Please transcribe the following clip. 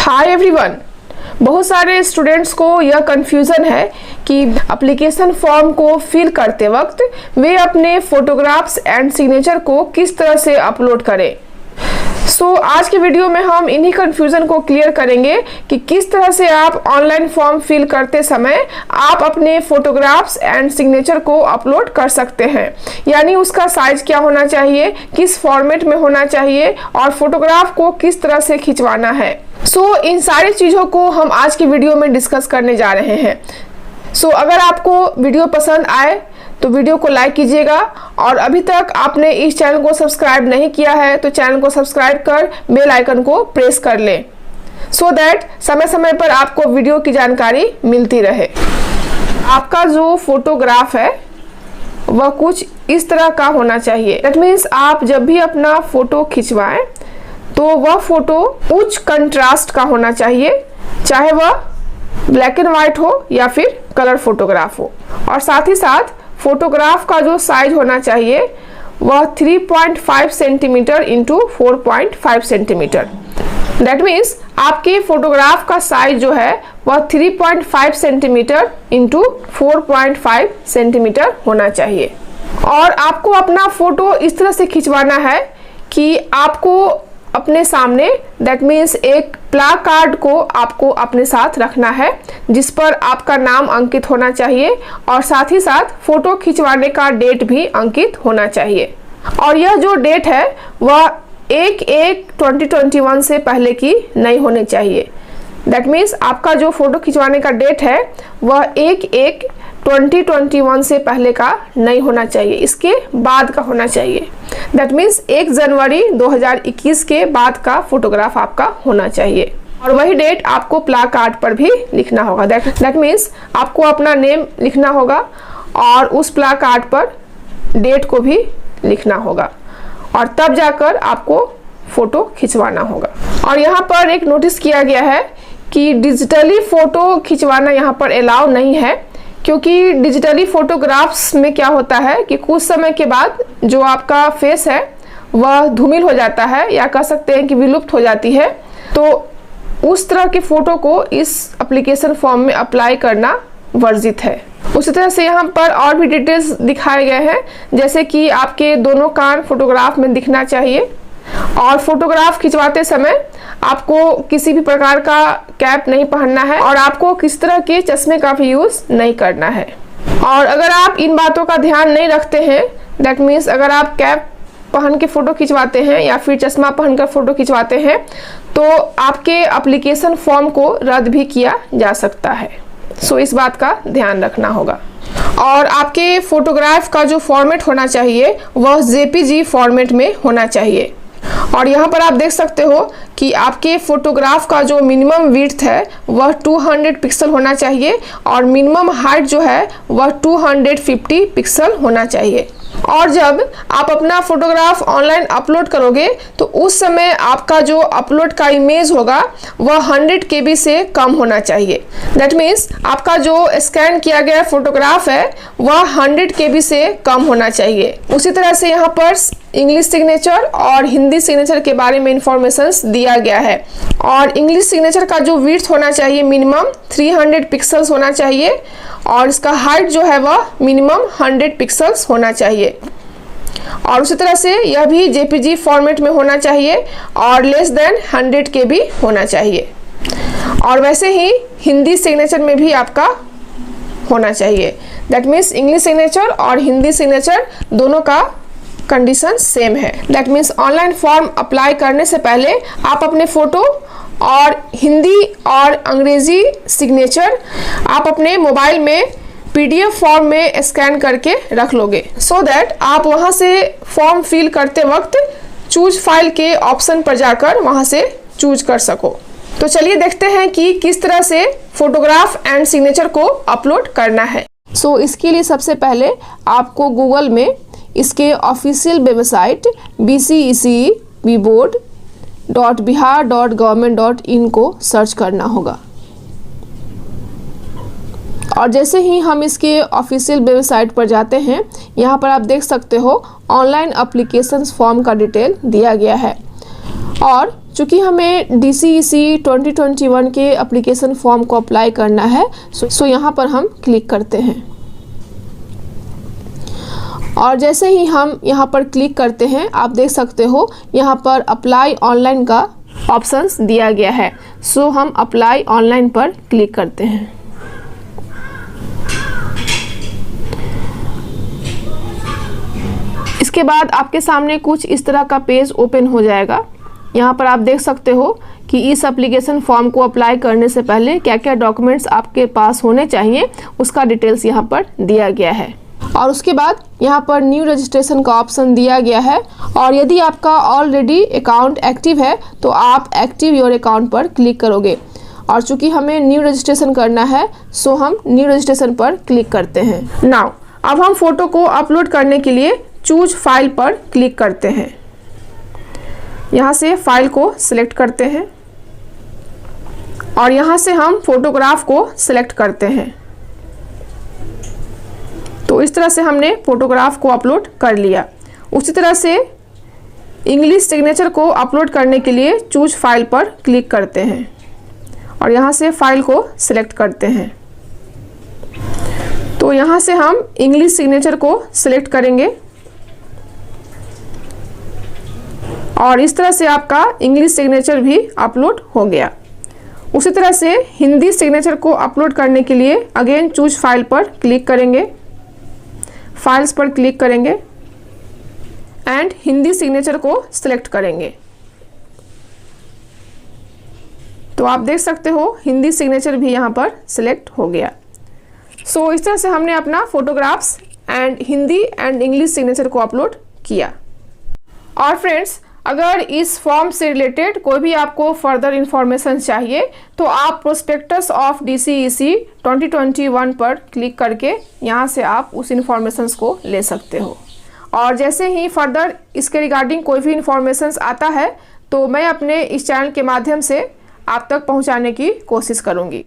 Hi everyone. बहुत सारे students को यह कंफ्यूजन है कि एप्लीकेशन फॉर्म को फिल करते वक्त वे अपने फोटोग्राफ्स एंड सिग्नेचर को किस तरह से अपलोड करें। आज के वीडियो में हम इन्हीं कंफ्यूजन को क्लियर करेंगे कि किस तरह से आप ऑनलाइन फॉर्म फिल करते समय आप अपने फोटोग्राफ्स एंड सिग्नेचर को अपलोड कर सकते हैं। यानी उसका साइज क्या होना चाहिए, किस फॉर्मेट में होना चाहिए और फोटोग्राफ को किस तरह से खिंचवाना है। इन सारी चीज़ों को हम आज की वीडियो में डिस्कस करने जा रहे हैं। अगर आपको वीडियो पसंद आए तो वीडियो को लाइक कीजिएगा और अभी तक आपने इस चैनल को सब्सक्राइब नहीं किया है तो चैनल को सब्सक्राइब कर बेल आइकन को प्रेस कर लें सो दैट समय समय पर आपको वीडियो की जानकारी मिलती रहे। आपका जो फोटोग्राफ है वह कुछ इस तरह का होना चाहिए। दैट मीन्स आप जब भी अपना फोटो खिंचवाएं तो वह फोटो उच्च कंट्रास्ट का होना चाहिए, चाहे वह ब्लैक एंड व्हाइट हो या फिर कलर फोटोग्राफ हो। और साथ ही साथ फोटोग्राफ का जो साइज होना चाहिए वह 3.5 centimetre into 4.5 centimetre. That means आपके फोटोग्राफ का साइज जो है वह 3.5 सेंटीमीटर इंटू 4.5 सेंटीमीटर होना चाहिए। और आपको अपना फोटो इस तरह से खिंचवाना है कि आपको अपने सामने, दैट मीन्स एक प्ला कार्ड को आपको अपने साथ रखना है जिस पर आपका नाम अंकित होना चाहिए और साथ ही साथ फोटो खिंचवाने का डेट भी अंकित होना चाहिए। और यह जो डेट है वह 1/1/2021 से पहले की नहीं होनी चाहिए। दैट मीन्स आपका जो फोटो खिंचवाने का डेट है वह 1/1/2021 से पहले का नहीं होना चाहिए, इसके बाद का होना चाहिए। दैट मीन्स 1 जनवरी 2021 के बाद का फोटोग्राफ आपका होना चाहिए। और वही डेट आपको प्ला कार्ड पर भी लिखना होगा। दैट मीन्स आपको अपना नेम लिखना होगा और उस प्ला कार्ड पर डेट को भी लिखना होगा और तब जाकर आपको फोटो खिंचवाना होगा। और यहाँ पर एक नोटिस किया गया है कि डिजिटली फोटो खिंचवाना यहाँ पर अलाउ नहीं है, क्योंकि डिजिटली फोटोग्राफ्स में क्या होता है कि कुछ समय के बाद जो आपका फेस है वह धूमिल हो जाता है या कह सकते हैं कि विलुप्त हो जाती है। तो उस तरह के फोटो को इस एप्लीकेशन फॉर्म में अप्लाई करना वर्जित है। उसी तरह से यहाँ पर और भी डिटेल्स दिखाए गए हैं, जैसे कि आपके दोनों कान फोटोग्राफ में दिखना चाहिए और फोटोग्राफ खिंचवाते समय आपको किसी भी प्रकार का कैप नहीं पहनना है और आपको किस तरह के चश्मे का भी यूज नहीं करना है। और अगर आप इन बातों का ध्यान नहीं रखते हैं, दैट मीन्स अगर आप कैप पहन के फोटो खिंचवाते हैं या फिर चश्मा पहनकर फोटो खिंचवाते हैं तो आपके एप्लीकेशन फॉर्म को रद्द भी किया जा सकता है। इस बात का ध्यान रखना होगा। और आपके फोटोग्राफ का जो फॉर्मेट होना चाहिए वह JPG फॉर्मेट में होना चाहिए। और यहाँ पर आप देख सकते हो कि आपके फोटोग्राफ का जो मिनिमम विड्थ है वह 200 पिक्सल होना चाहिए और मिनिमम हाइट जो है वह 250 पिक्सल होना चाहिए। और जब आप अपना फोटोग्राफ ऑनलाइन अपलोड करोगे तो उस समय आपका जो अपलोड का इमेज होगा वह 100 KB से कम होना चाहिए। दैट मीन्स आपका जो स्कैन किया गया फोटोग्राफ है वह 100 KB से कम होना चाहिए। उसी तरह से यहाँ पर इंग्लिश सिग्नेचर और हिंदी सिग्नेचर के बारे में इंफॉर्मेशन दिया गया है। और इंग्लिश सिग्नेचर का जो विड्थ होना चाहिए मिनिमम 300 पिक्सल्स होना चाहिए और इसका हाइट जो है वह मिनिमम 100 पिक्सल्स होना चाहिए। और उसी तरह से यह भी JPG फॉर्मेट में होना चाहिए और लेस देन 100 KB होना चाहिए। और वैसे ही हिंदी सिग्नेचर में भी आपका होना चाहिए। दैट मीन्स इंग्लिश सिग्नेचर और हिंदी सिग्नेचर दोनों का कंडीशन सेम है। That means online form apply करने से पहले आप अपने फोटो और हिंदी और अंग्रेजी सिग्नेचर आप अपने मोबाइल में PDF फॉर्म में स्कैन करके रख लोगे सो दैट आप वहां से फॉर्म फिल करते वक्त चूज फाइल के ऑप्शन पर जाकर वहां से चूज कर सको। तो चलिए देखते हैं कि किस तरह से फोटोग्राफ एंड सिग्नेचर को अपलोड करना है। इसके लिए सबसे पहले आपको गूगल में इसके ऑफिशियल वेबसाइट bcecboard.bihar.government.in को सर्च करना होगा। और जैसे ही हम इसके ऑफिशियल वेबसाइट पर जाते हैं, यहाँ पर आप देख सकते हो ऑनलाइन एप्लीकेशन फॉर्म का डिटेल दिया गया है। और चूँकि हमें DCEC 2021 के एप्लीकेशन फॉर्म को अप्लाई करना है, सो यहाँ पर हम क्लिक करते हैं। और जैसे ही हम यहाँ पर क्लिक करते हैं, आप देख सकते हो यहाँ पर अप्लाई ऑनलाइन का ऑप्शंस दिया गया है। सो हम अप्लाई ऑनलाइन पर क्लिक करते हैं। इसके बाद आपके सामने कुछ इस तरह का पेज ओपन हो जाएगा। यहाँ पर आप देख सकते हो कि इस एप्लीकेशन फॉर्म को अप्लाई करने से पहले क्या क्या डॉक्यूमेंट्स आपके पास होने चाहिए, उसका डिटेल्स यहाँ पर दिया गया है। और उसके बाद यहाँ पर न्यू रजिस्ट्रेशन का ऑप्शन दिया गया है। और यदि आपका ऑलरेडी अकाउंट एक्टिव है तो आप एक्टिव योर अकाउंट पर क्लिक करोगे। और चूंकि हमें न्यू रजिस्ट्रेशन करना है, सो हम न्यू रजिस्ट्रेशन पर क्लिक करते हैं। नाउ अब हम फोटो को अपलोड करने के लिए चूज फाइल पर क्लिक करते हैं। यहाँ से फाइल को सिलेक्ट करते हैं और यहाँ से हम फोटोग्राफ को सिलेक्ट करते हैं। तो इस तरह से हमने फोटोग्राफ को अपलोड कर लिया। उसी तरह से इंग्लिश सिग्नेचर को अपलोड करने के लिए चूज फाइल पर क्लिक करते हैं और यहाँ से फाइल को सिलेक्ट करते हैं। तो यहाँ से हम इंग्लिश सिग्नेचर को सिलेक्ट करेंगे और इस तरह से आपका इंग्लिश सिग्नेचर भी अपलोड हो गया। उसी तरह से हिंदी सिग्नेचर को अपलोड करने के लिए अगेन चूज फाइल पर क्लिक करेंगे, फाइल्स पर क्लिक करेंगे एंड हिंदी सिग्नेचर को सिलेक्ट करेंगे। तो आप देख सकते हो हिंदी सिग्नेचर भी यहाँ पर सिलेक्ट हो गया। सो इस तरह से हमने अपना photographs and Hindi and English signature को अपलोड किया। और फ्रेंड्स, अगर इस फॉर्म से रिलेटेड कोई भी आपको फर्दर इंफॉर्मेशन चाहिए तो आप प्रोस्पेक्टस ऑफ DCEC 2021 पर क्लिक करके यहाँ से आप उस इंफॉर्मेशंस को ले सकते हो। और जैसे ही फर्दर इसके रिगार्डिंग कोई भी इंफॉर्मेशंस आता है तो मैं अपने इस चैनल के माध्यम से आप तक पहुँचाने की कोशिश करूँगी।